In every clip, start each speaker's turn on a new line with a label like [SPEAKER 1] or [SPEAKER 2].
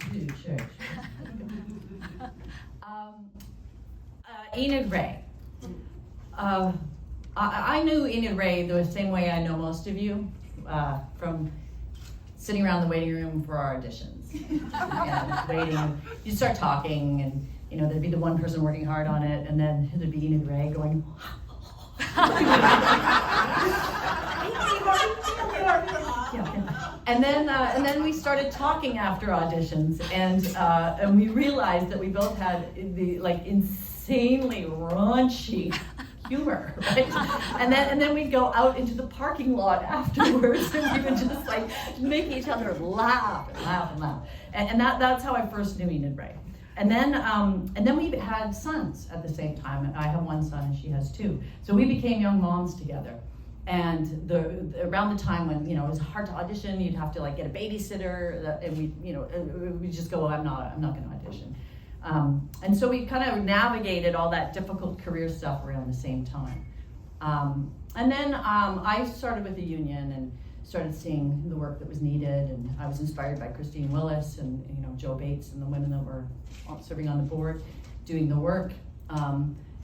[SPEAKER 1] too, sure. Enid-Raye. I knew Enid-Raye the same way I know most of you, from sitting around the waiting room for our auditions. And waiting, you'd start talking, and you know, there'd be the one person working hard on it, and then there'd be Enid-Raye going, And then we started talking after auditions, and we realized that we both had the like insanely raunchy humor, right? And then we'd go out into the parking lot afterwards, and we would just like make each other laugh and laugh and laugh. And that's how I first knew Enid-Raye. And then we had sons at the same time. I have one son and she has two. So we became young moms together. And around the time when, you know, it was hard to audition, you'd have to like get a babysitter, and we just go, I'm not gonna audition. And so we kind of navigated all that difficult career stuff around the same time. And then I started with the union and started seeing the work that was needed, and I was inspired by Christine Willis and, you know, Joe Bates and the women that were serving on the board, doing the work.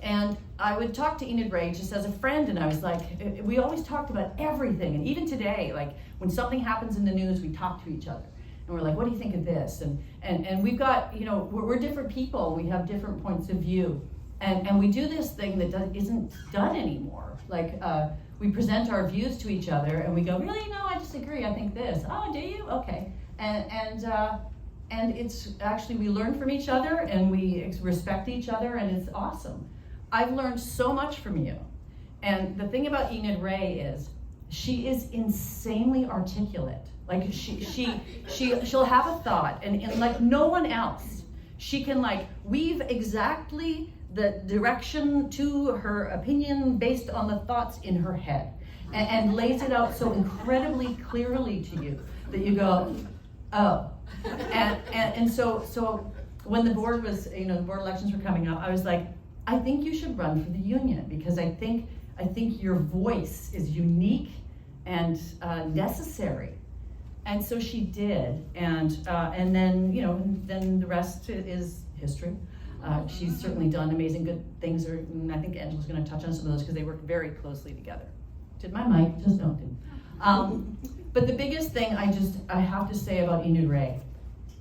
[SPEAKER 1] And I would talk to Enid-Raye just as a friend, and I was like, we always talked about everything, and even today, like when something happens in the news, we talk to each other. And we're like, what do you think of this? And we've got, you know, we're different people, we have different points of view. And we do this thing that isn't done anymore. Like, we present our views to each other, and we go, really? No, I disagree, I think this. Oh, do you? Okay. And it's actually, we learn from each other, and we respect each other, and it's awesome. I've learned so much from you. And the thing about Enid-Raye is, she is insanely articulate. Like she'll have a thought, and like no one else, she can like weave exactly the direction to her opinion based on the thoughts in her head, and lays it out so incredibly clearly to you that you go, oh. And so when the board was, you know, the board elections were coming up, I was like, I think you should run for the union, because I think your voice is unique and necessary. And so she did, and then, you know, then the rest is history. She's certainly done amazing good things, and I think Angela's going to touch on some of those because they work very closely together. Did my mic? Just don't do. But the biggest thing I have to say about Enid-Raye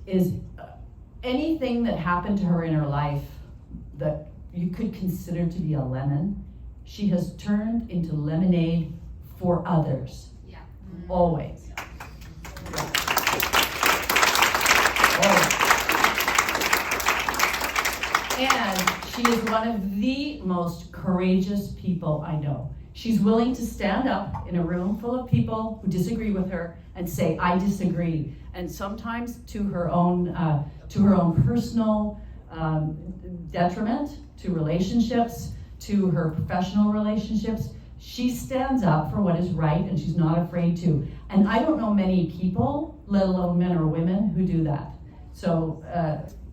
[SPEAKER 1] is anything that happened to her in her life that you could consider to be a lemon, she has turned into lemonade for others. Yeah. Always. Yeah. Always. And she is one of the most courageous people I know. She's willing to stand up in a room full of people who disagree with her and say, I disagree. And sometimes to her own personal detriment, to relationships, to her professional relationships. She stands up for what is right, and she's not afraid to. And I don't know many people, let alone men or women, who do that. So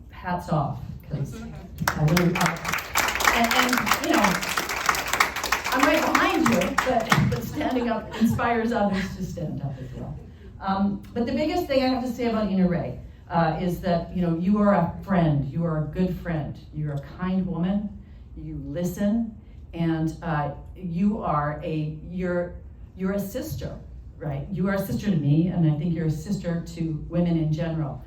[SPEAKER 1] hats off, because I really and you know, I'm right behind you, but standing up inspires others to stand up as well. But the biggest thing I have to say about Enid-Raye is that, you know, you are a friend, you are a good friend, you're a kind woman, you listen, and you're a sister, right? You are a sister to me, and I think you're a sister to women in general.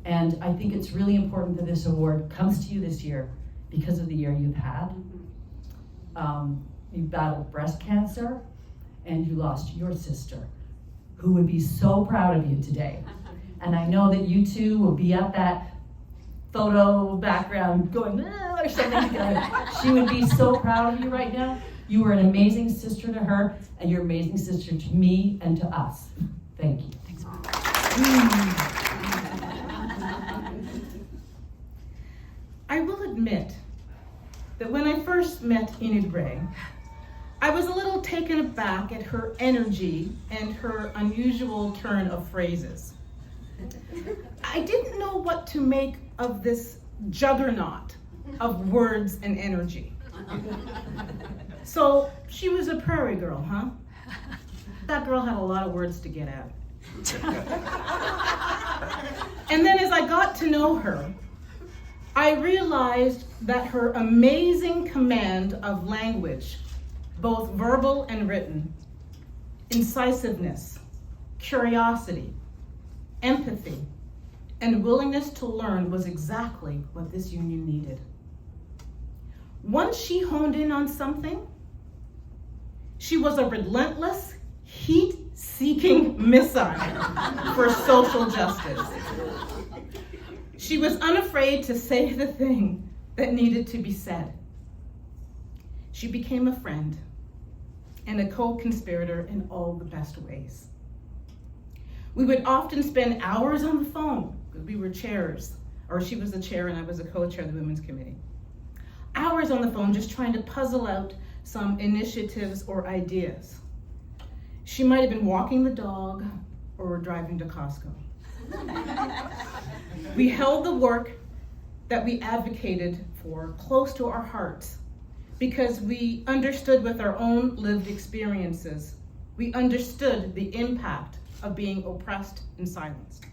[SPEAKER 1] And I think it's really important that this award comes to you this year because of the year you've had. You battled breast cancer, and you lost your sister, who would be so proud of you today. And I know that you two will be at that photo background going, or something together. She would be so proud of you right now. You were an amazing sister to her, and you're an amazing sister to me and to us. Thank you. Thanks.
[SPEAKER 2] I will admit that when I first met Enid-Raye, I was a little taken aback at her energy and her unusual turn of phrases. I didn't know what to make of this juggernaut of words and energy. So she was a prairie girl, huh? That girl had a lot of words to get out. And then as I got to know her, I realized that her amazing command of language, both verbal and written, incisiveness, curiosity, empathy, and willingness to learn was exactly what this union needed. Once she honed in on something, she was a relentless, heat-seeking missile for social justice. She was unafraid to say the thing that needed to be said. She became a friend and a co-conspirator in all the best ways. We would often spend hours on the phone, because we were chairs, or she was the chair and I was a co-chair of the Women's Committee. Hours on the phone just trying to puzzle out some initiatives or ideas. She might have been walking the dog or driving to Costco. We held the work that we advocated for close to our hearts because we understood with our own lived experiences, we understood the impact of being oppressed and silenced.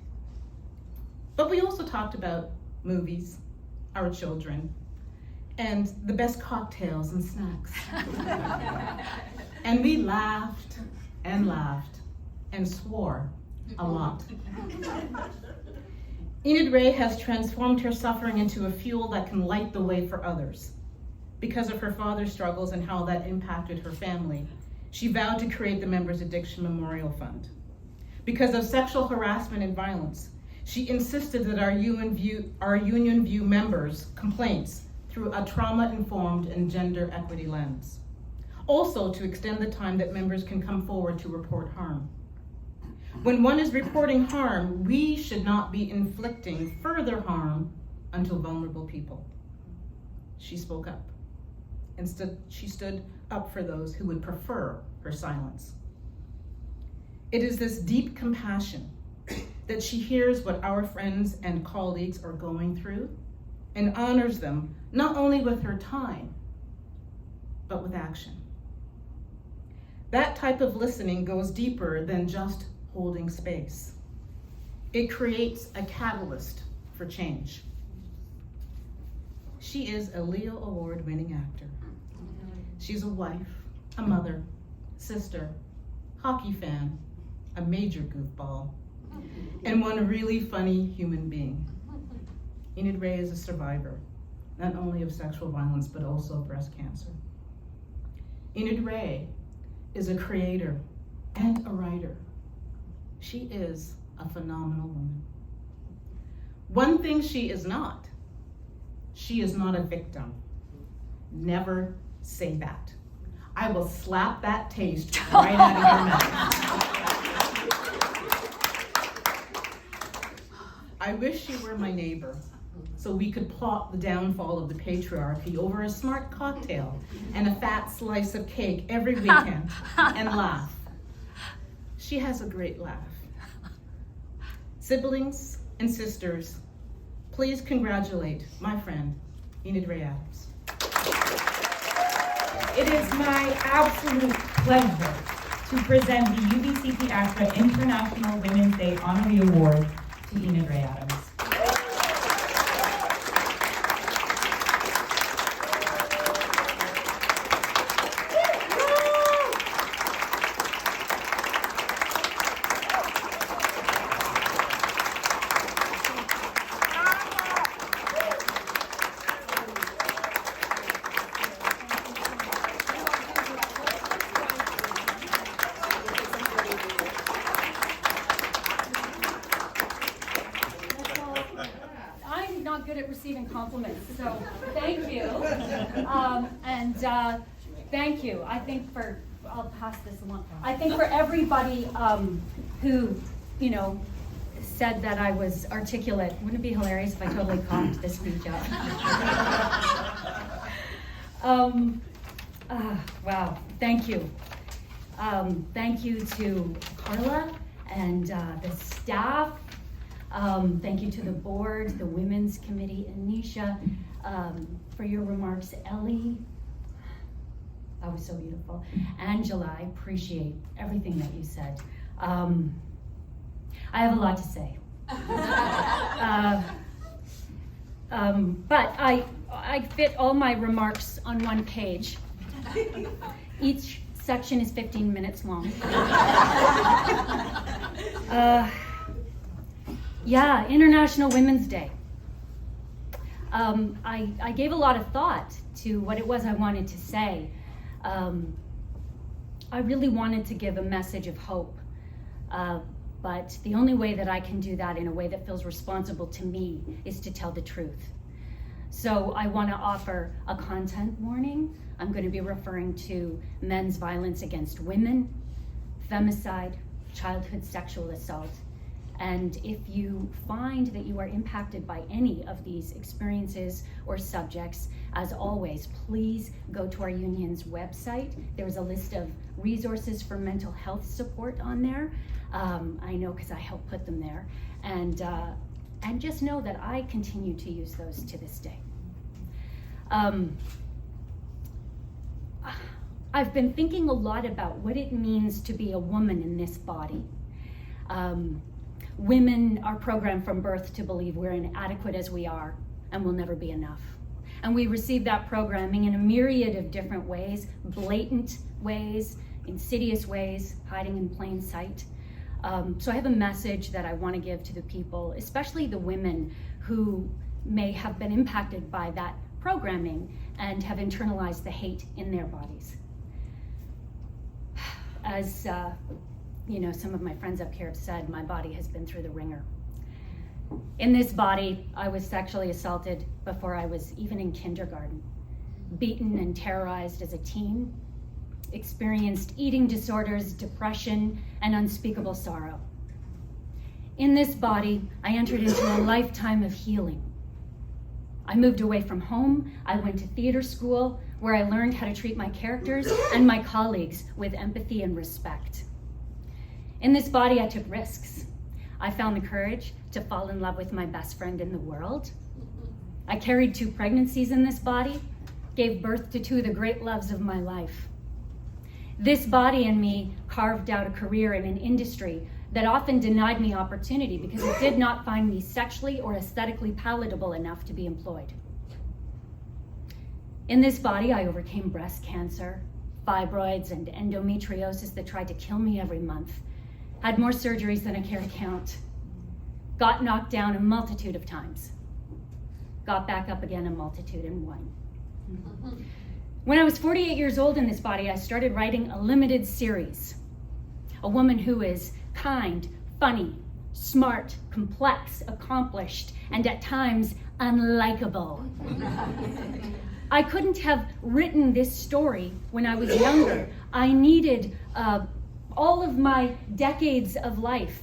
[SPEAKER 2] But we also talked about movies, our children, and the best cocktails and snacks. And we laughed and laughed and swore a lot. Enid-Raye has transformed her suffering into a fuel that can light the way for others. Because of her father's struggles and how that impacted her family, she vowed to create the Members Addiction Memorial Fund. Because of sexual harassment and violence, she insisted that our union view members' complaints through a trauma-informed and gender equity lens. Also, to extend the time that members can come forward to report harm. When one is reporting harm, we should not be inflicting further harm onto vulnerable people. She spoke up. Instead, she stood up for those who would prefer her silence. It is this deep compassion that she hears what our friends and colleagues are going through and honors them not only with her time, but with action. That type of listening goes deeper than just holding space. It creates a catalyst for change. She is a Leo Award-winning actor. She's a wife, a mother, sister, hockey fan, a major goofball, and one really funny human being. Enid-Raye is a survivor, not only of sexual violence, but also of breast cancer. Enid-Raye is a creator and a writer. She is a phenomenal woman. One thing she is not a victim. Never say that. I will slap that taste right out of your mouth. I wish you were my neighbor, so we could plot the downfall of the patriarchy over a smart cocktail and a fat slice of cake every weekend and laugh. She has a great laugh. Siblings and sisters, please congratulate my friend, Enid-Raye Adams.
[SPEAKER 3] It is my absolute pleasure to present the UBCP ACTRA International Women's Day Honoree Award to Enid-Raye Adams.
[SPEAKER 4] Good at receiving compliments, so thank you. Thank you. I'll pass this along. I think for everybody who, said that I was articulate. Wouldn't it be hilarious if I totally cocked this speech up? Wow, thank you. Thank you to Karla and the staff. Thank you to the board, the Women's Committee, Anisha, for your remarks. Ellie, that was so beautiful. Angela, I appreciate everything that you said. I have a lot to say. But I fit all my remarks on one page. Each section is 15 minutes long. Yeah, International Women's Day. I gave a lot of thought to what it was I wanted to say. I really wanted to give a message of hope, but the only way that I can do that in a way that feels responsible to me is to tell the truth. So I want to offer a content warning. I'm going to be referring to men's violence against women, femicide, childhood sexual assault. And if you find that you are impacted by any of these experiences or subjects, as always, please go to our union's website. There's a list of resources for mental health support on there. I know because I helped put them there. And just know that I continue to use those to this day. I've been thinking a lot about what it means to be a woman in this body. Women are programmed from birth to believe we're inadequate as we are and will never be enough. And we receive that programming in a myriad of different ways, blatant ways, insidious ways, hiding in plain sight. So I have a message that I want to give to the people, especially the women who may have been impacted by that programming and have internalized the hate in their bodies. As some of my friends up here have said, my body has been through the ringer. In this body, I was sexually assaulted before I was even in kindergarten, beaten and terrorized as a teen, experienced eating disorders, depression, and unspeakable sorrow. In this body, I entered into a lifetime of healing. I moved away from home. I went to theater school, where I learned how to treat my characters and my colleagues with empathy and respect. In this body, I took risks. I found the courage to fall in love with my best friend in the world. I carried 2 pregnancies in this body, gave birth to 2 of the great loves of my life. This body and me carved out a career in an industry that often denied me opportunity because it did not find me sexually or aesthetically palatable enough to be employed. In this body, I overcame breast cancer, fibroids, and endometriosis that tried to kill me every month, had more surgeries than I care to count, got knocked down a multitude of times, got back up again a multitude and won. When I was 48 years old in this body, I started writing a limited series. A woman who is kind, funny, smart, complex, accomplished, and at times unlikable. I couldn't have written this story when I was younger. I needed all of my decades of life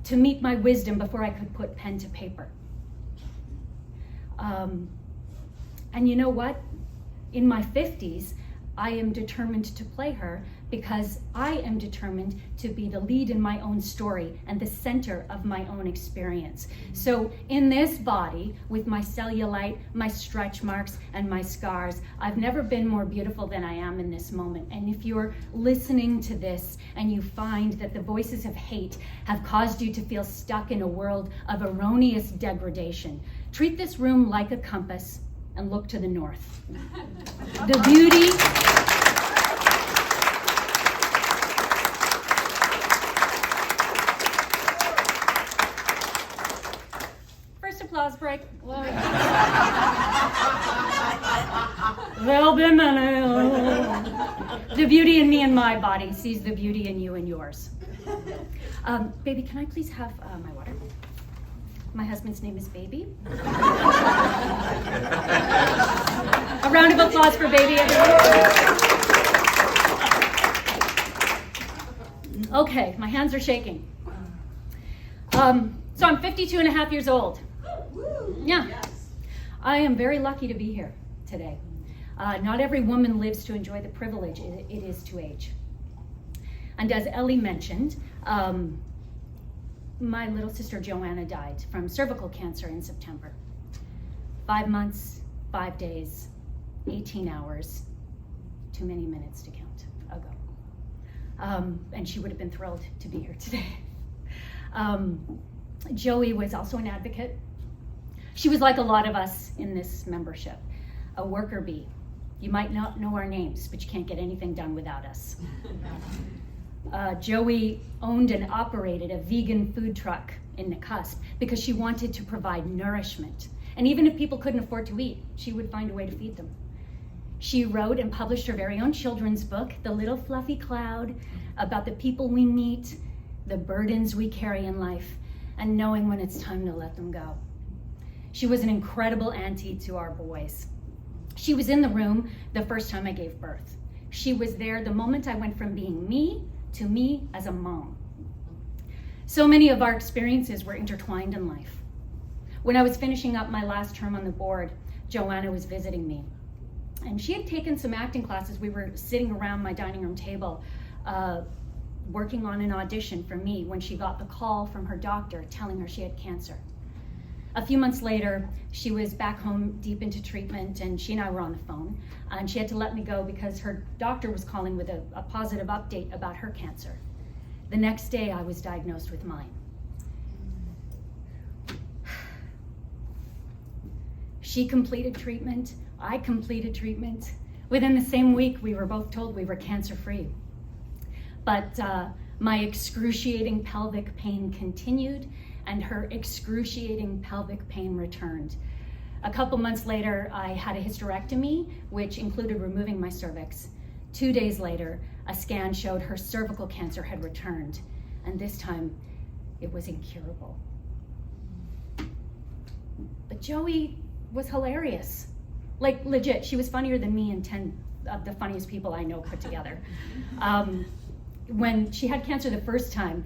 [SPEAKER 4] to meet my wisdom before I could put pen to paper. And you know what? In my 50s, I am determined to play her because I am determined to be the lead in my own story and the center of my own experience. So in this body, with my cellulite, my stretch marks, and my scars, I've never been more beautiful than I am in this moment. And if you're listening to this and you find that the voices of hate have caused you to feel stuck in a world of erroneous degradation, treat this room like a compass and look to the north. The beauty applause break. There'll be many. The beauty in me and my body sees the beauty in you and yours. Baby, can I please have my water? My husband's name is Baby. A round of applause for Baby, everyone. Okay, my hands are shaking. So I'm 52 and a half years old. Yeah. I am very lucky to be here today. Not every woman lives to enjoy the privilege it is to age. And as Ellie mentioned, my little sister Joanna died from cervical cancer in September. 5 months, 5 days, 18 hours, too many minutes to count ago. And she would have been thrilled to be here today. Joey was also an advocate. She was like a lot of us in this membership, a worker bee. You might not know our names, but you can't get anything done without us. Joey owned and operated a vegan food truck in the cusp because she wanted to provide nourishment. And even if people couldn't afford to eat, she would find a way to feed them. She wrote and published her very own children's book, The Little Fluffy Cloud, about the people we meet, the burdens we carry in life, and knowing when it's time to let them go. She was an incredible auntie to our boys. She was in the room the first time I gave birth. She was there the moment I went from being me to me as a mom. So many of our experiences were intertwined in life. When I was finishing up my last term on the board, Joanna was visiting me. And she had taken some acting classes. We were sitting around my dining room table, working on an audition for me when she got the call from her doctor telling her she had cancer. A few months later, she was back home deep into treatment, and she and I were on the phone, and she had to let me go because her doctor was calling with a positive update about her cancer. The next day, I was diagnosed with mine. She completed treatment, I completed treatment. Within the same week, we were both told we were cancer-free. But my excruciating pelvic pain continued, and her excruciating pelvic pain returned. A couple months later, I had a hysterectomy, which included removing my cervix. 2 days later, a scan showed her cervical cancer had returned, and this time it was incurable. But Joey was hilarious. Like, legit, she was funnier than me and 10 of the funniest people I know put together. When she had cancer the first time,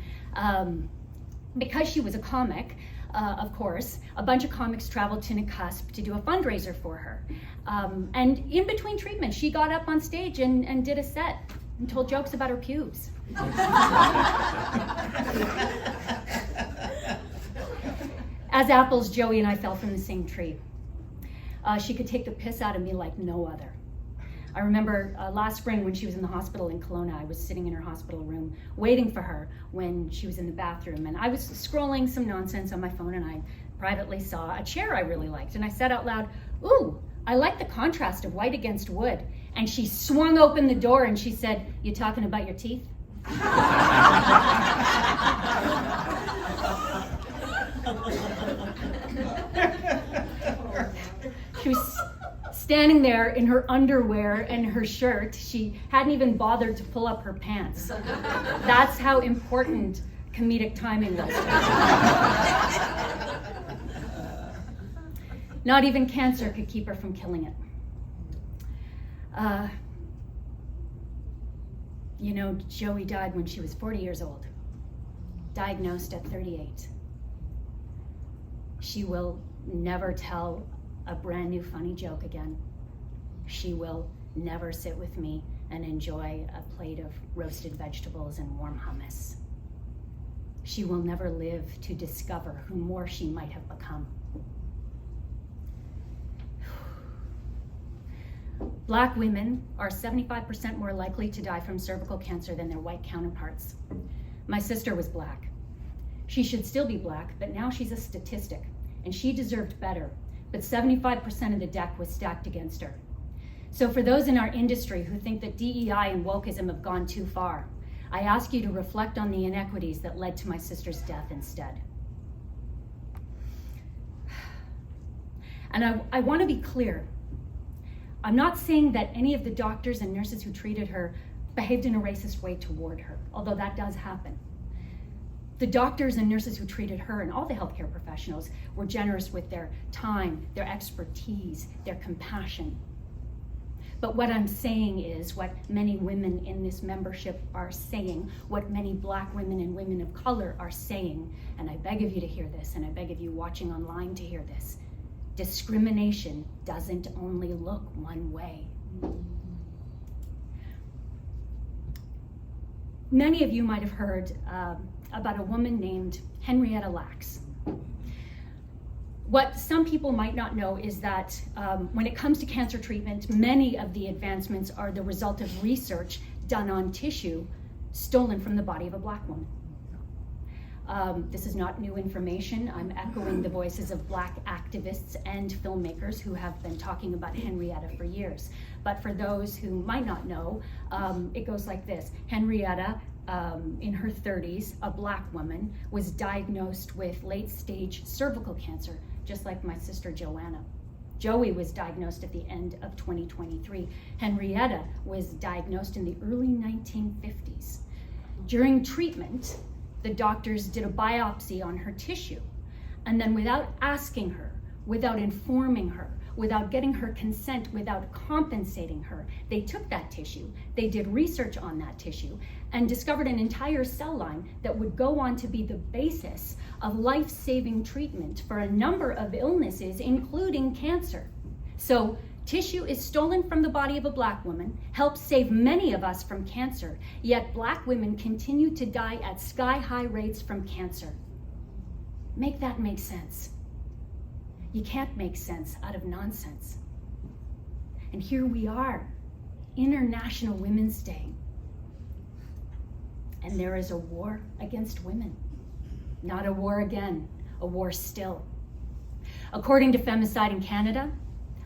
[SPEAKER 4] because she was a comic, of course, a bunch of comics traveled to Cusp to do a fundraiser for her. And in between treatment, she got up on stage and did a set and told jokes about her pubes. As apples, Joey and I fell from the same tree. She could take the piss out of me like no other. I remember last spring when she was in the hospital in Kelowna, I was sitting in her hospital room waiting for her when she was in the bathroom, and I was scrolling some nonsense on my phone, and I privately saw a chair I really liked, and I said out loud, "Ooh, I like the contrast of white against wood." And she swung open the door and she said, "You talking about your teeth?" She was standing there in her underwear and her shirt. She hadn't even bothered to pull up her pants. That's how important comedic timing was. Not even cancer could keep her from killing it. Joey died when she was 40 years old, diagnosed at 38. She will never tell a brand new funny joke again. She will never sit with me and enjoy a plate of roasted vegetables and warm hummus. She will never live to discover who more she might have become. Black women are 75% more likely to die from cervical cancer than their white counterparts. My sister was black. She should still be black, but now she's a statistic, and she deserved better. But 75% of the deck was stacked against her. So for those in our industry who think that DEI and wokeism have gone too far, I ask you to reflect on the inequities that led to my sister's death instead. And I want to be clear. I'm not saying that any of the doctors and nurses who treated her behaved in a racist way toward her, although that does happen. The doctors and nurses who treated her and all the healthcare professionals were generous with their time, their expertise, their compassion. But what I'm saying is what many women in this membership are saying, what many Black women and women of color are saying, and I beg of you to hear this, and I beg of you watching online to hear this. Discrimination doesn't only look one way. Many of you might have heard about a woman named Henrietta Lacks. What some people might not know is that when it comes to cancer treatment, many of the advancements are the result of research done on tissue stolen from the body of a Black woman. This is not new information. I'm echoing the voices of Black activists and filmmakers who have been talking about Henrietta for years. But for those who might not know, it goes like this. Henrietta, in her 30s, a Black woman, was diagnosed with late-stage cervical cancer, just like my sister Joanna. Joey was diagnosed at the end of 2023. Henrietta was diagnosed in the early 1950s. During treatment, the doctors did a biopsy on her tissue, and then without asking her, without informing her, without getting her consent, without compensating her, they took that tissue, they did research on that tissue, and discovered an entire cell line that would go on to be the basis of life-saving treatment for a number of illnesses, including cancer. So tissue is stolen from the body of a Black woman, helps save many of us from cancer, yet Black women continue to die at sky-high rates from cancer. Make that make sense. You can't make sense out of nonsense. And here we are, International Women's Day. And there is a war against women. Not a war again, a war still. According to Femicide in Canada,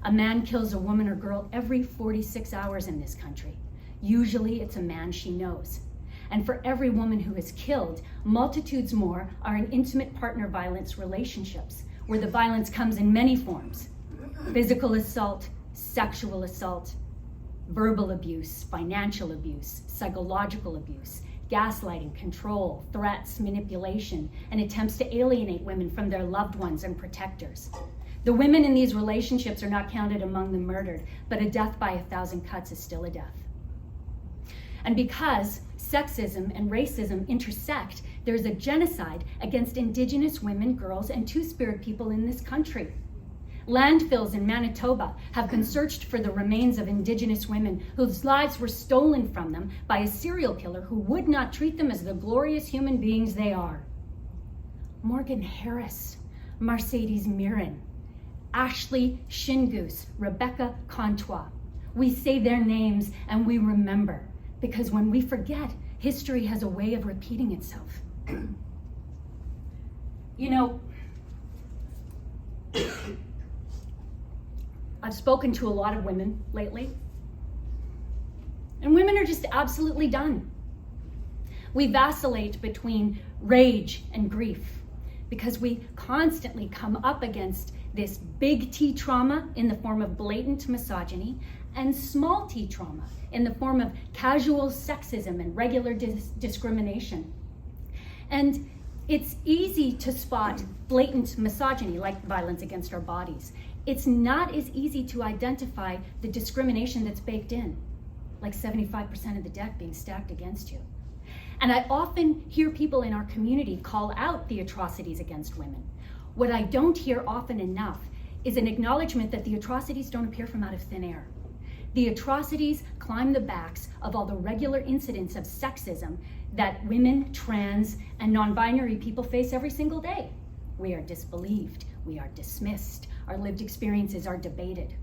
[SPEAKER 4] a man kills a woman or girl every 46 hours in this country. Usually it's a man she knows. And for every woman who is killed, multitudes more are in intimate partner violence relationships, where the violence comes in many forms: physical assault, sexual assault, verbal abuse, financial abuse, psychological abuse, gaslighting, control, threats, manipulation, and attempts to alienate women from their loved ones and protectors. The women in these relationships are not counted among the murdered, but a death by 1,000 cuts is still a death. And because sexism and racism intersect, there's a genocide against Indigenous women, girls, and Two-Spirit people in this country. Landfills in Manitoba have been searched for the remains of Indigenous women whose lives were stolen from them by a serial killer who would not treat them as the glorious human beings they are. Morgan Harris, Mercedes Mirren, Ashley Shingoose, Rebecca Contois. We say their names and we remember, because when we forget, history has a way of repeating itself. You know, I've spoken to a lot of women lately, and women are just absolutely done. We vacillate between rage and grief because we constantly come up against this big T trauma in the form of blatant misogyny and small t trauma in the form of casual sexism and regular discrimination. And it's easy to spot blatant misogyny, like violence against our bodies. It's not as easy to identify the discrimination that's baked in, like 75% of the deck being stacked against you. And I often hear people in our community call out the atrocities against women. What I don't hear often enough is an acknowledgement that the atrocities don't appear from out of thin air. The atrocities climb the backs of all the regular incidents of sexism that women, trans, and non-binary people face every single day. We are disbelieved, we are dismissed, our lived experiences are debated.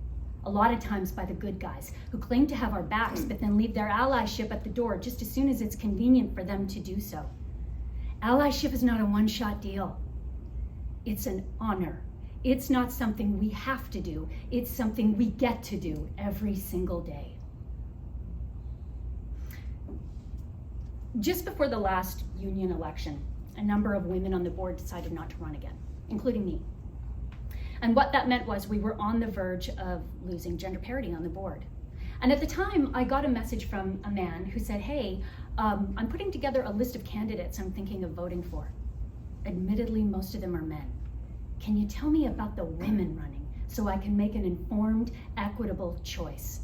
[SPEAKER 4] A lot of times by the good guys who claim to have our backs but then leave their allyship at the door just as soon as it's convenient for them to do so. Allyship is not a one-shot deal. It's an honor. It's not something we have to do. It's something we get to do every single day. Just before the last union election, a number of women on the board decided not to run again, including me. And what that meant was we were on the verge of losing gender parity on the board. And at the time, I got a message from a man who said, hey, I'm putting together a list of candidates I'm thinking of voting for. Admittedly, most of them are men. Can you tell me about the women running so I can make an informed, equitable choice?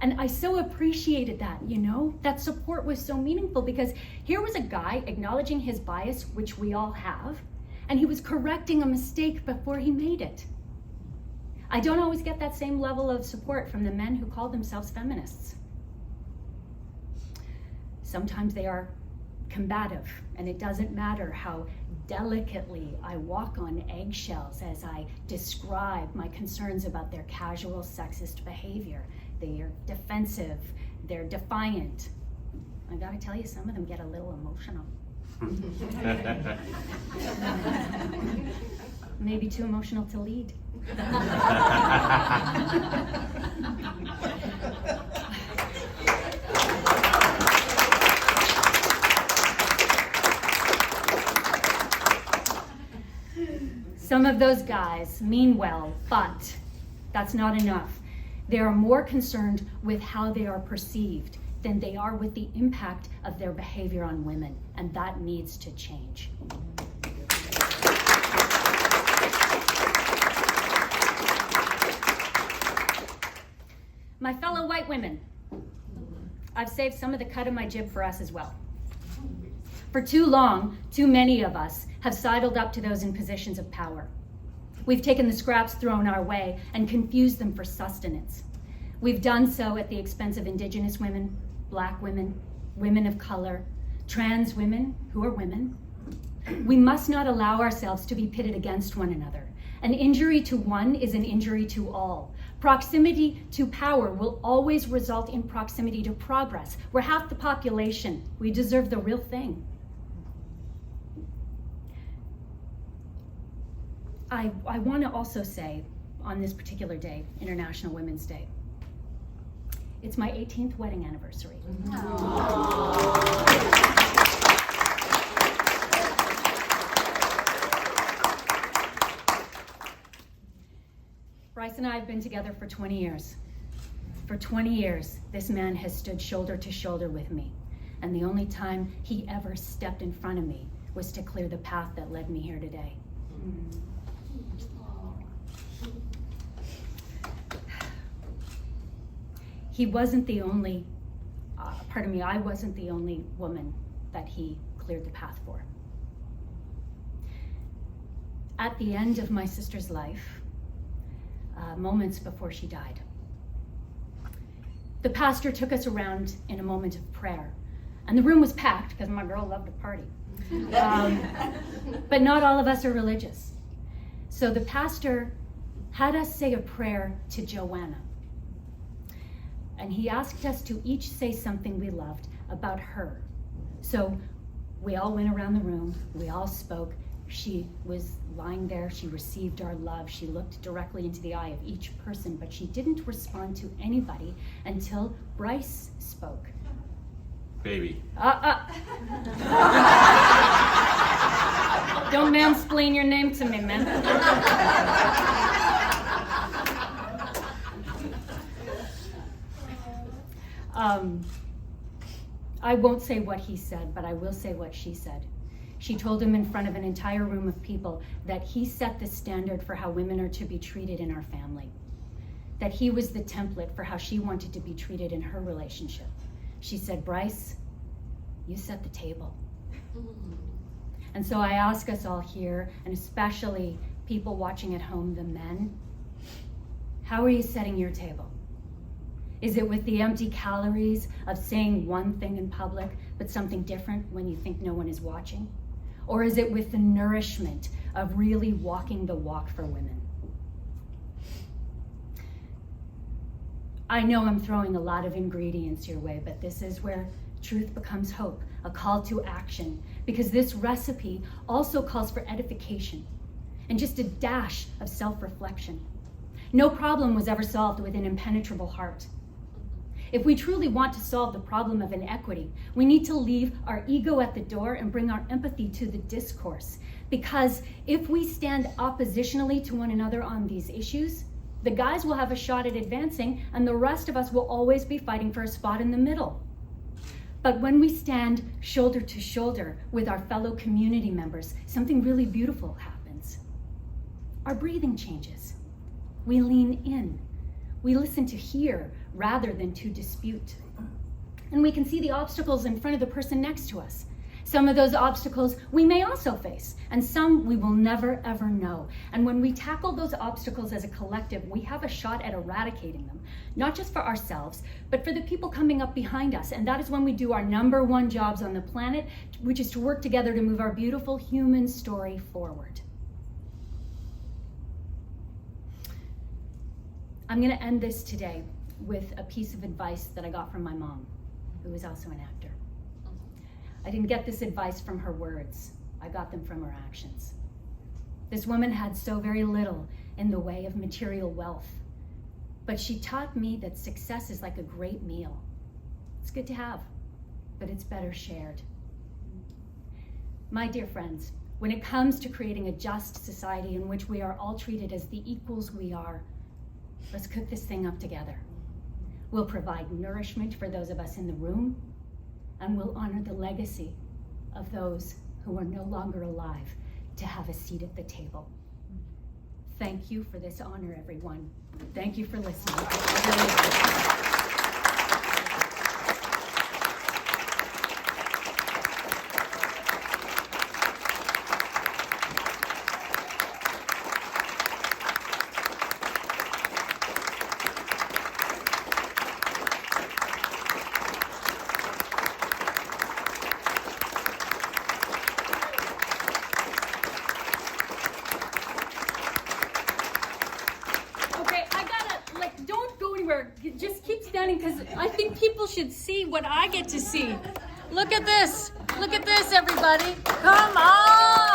[SPEAKER 4] And I so appreciated that, you know? That support was so meaningful because here was a guy acknowledging his bias, which we all have, and he was correcting a mistake before he made it. I don't always get that same level of support from the men who call themselves feminists. Sometimes they are combative, and it doesn't matter how delicately I walk on eggshells as I describe my concerns about their casual sexist behavior. They are defensive, they're defiant. I gotta tell you, some of them get a little emotional. Maybe too emotional to lead. Some of those guys mean well, but that's not enough. They are more concerned with how they are perceived than they are with the impact of their behavior on women, and that needs to change. My fellow white women, I've saved some of the cut of my jib for us as well. For too long, too many of us have sidled up to those in positions of power. We've taken the scraps thrown our way and confused them for sustenance. We've done so at the expense of Indigenous women, Black women, women of color, trans women who are women. We must not allow ourselves to be pitted against one another. An injury to one is an injury to all. Proximity to power will always result in proximity to progress. We're half the population. We deserve the real thing. I want to also say, on this particular day, International Women's Day, it's my 18th wedding anniversary. Bryce and I have been together for 20 years. For 20 years, this man has stood shoulder to shoulder with me. And the only time he ever stepped in front of me was to clear the path that led me here today. He wasn't the only, I wasn't the only woman that he cleared the path for. At the end of my sister's life, moments before she died, the pastor took us around in a moment of prayer. And the room was packed because my girl loved to party. But not all of us are religious. So the pastor had us say a prayer to Joanna. And he asked us to each say something we loved about her. So we all went around the room, we all spoke. She was lying there, she received our love, she looked directly into the eye of each person, but she didn't respond to anybody until Bryce spoke.
[SPEAKER 5] Baby.
[SPEAKER 4] Don't mansplain your name to me, man. I won't say what he said, but I will say what she said. She told him in front of an entire room of people that he set the standard for how women are to be treated in our family. That he was the template for how she wanted to be treated in her relationship. She said, Bryce, you set the table. And so I ask us all here, and especially people watching at home, the men, how are you setting your table? Is it with the empty calories of saying one thing in public, but something different when you think no one is watching? Or is it with the nourishment of really walking the walk for women? I know I'm throwing a lot of ingredients your way, but this is where truth becomes hope, a call to action, because this recipe also calls for edification and just a dash of self-reflection. No problem was ever solved with an impenetrable heart. If we truly want to solve the problem of inequity, we need to leave our ego at the door and bring our empathy to the discourse. Because if we stand oppositionally to one another on these issues, the guys will have a shot at advancing and the rest of us will always be fighting for a spot in the middle. But when we stand shoulder to shoulder with our fellow community members, something really beautiful happens. Our breathing changes. We lean in. We listen to hear rather than to dispute. And we can see the obstacles in front of the person next to us. Some of those obstacles we may also face, and some we will never ever know. And when we tackle those obstacles as a collective, we have a shot at eradicating them, not just for ourselves, but for the people coming up behind us. And that is when we do our number one jobs on the planet, which is to work together to move our beautiful human story forward. I'm going to end this today with a piece of advice that I got from my mom, who is also an actor. I didn't get this advice from her words. I got them from her actions. This woman had so very little in the way of material wealth, but she taught me that success is like a great meal. It's good to have, but it's better shared. My dear friends, when it comes to creating a just society in which we are all treated as the equals we are, let's cook this thing up together. We'll provide nourishment for those of us in the room, and we'll honor the legacy of those who are no longer alive to have a seat at the table. Thank you for this honor, everyone. Thank you for listening. I really appreciate it. Just keep standing because I think people should see what I get to see. Look at this. Look at this, everybody. Come on.